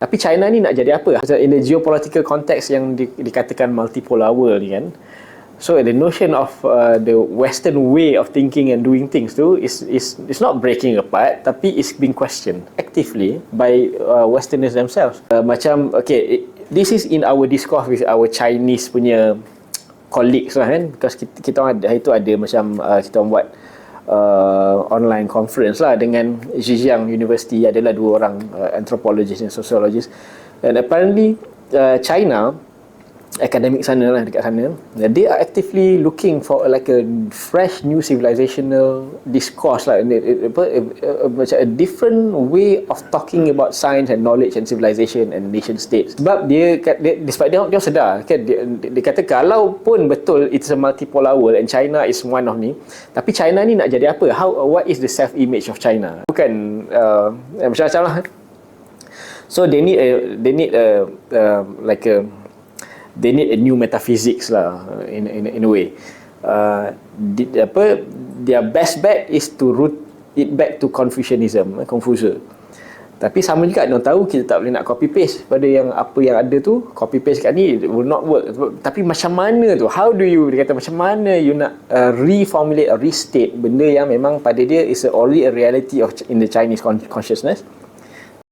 Tapi China ni nak jadi apa? In the geopolitical context yang dikatakan multipolar world ni kan. So the notion of the Western way of thinking and doing things tu is not breaking apart, tapi is being questioned actively by Westerners themselves. Macam okay, this is in our discourse with our Chinese punya colleagues lah kan, because kita orang hari tu ada macam kita orang buat online conference lah dengan Zhejiang University, adalah dua orang anthropologist dan sociologist, and apparently China academic sana lah, dekat sana, they are actively looking for like a fresh new civilizational discourse lah, macam a different way of talking about science and knowledge and civilization and nation states. Sebab dia sedar kan, dia kata kalau pun betul it's a multipolar world and China is one of ni, tapi China ni nak jadi apa? What is the self image of China? Bukan macam-macam lah. So they need they need a new metaphysics lah, in a way. Their best bet is to root it back to Confucianism, Confucius. Tapi sama juga dia tahu kita tak boleh nak copy paste pada yang apa yang ada tu, copy paste kat ni will not work. Tapi macam mana tu? How do you, dia kata macam mana you nak reformulate or restate benda yang memang pada dia is already a reality in the Chinese consciousness.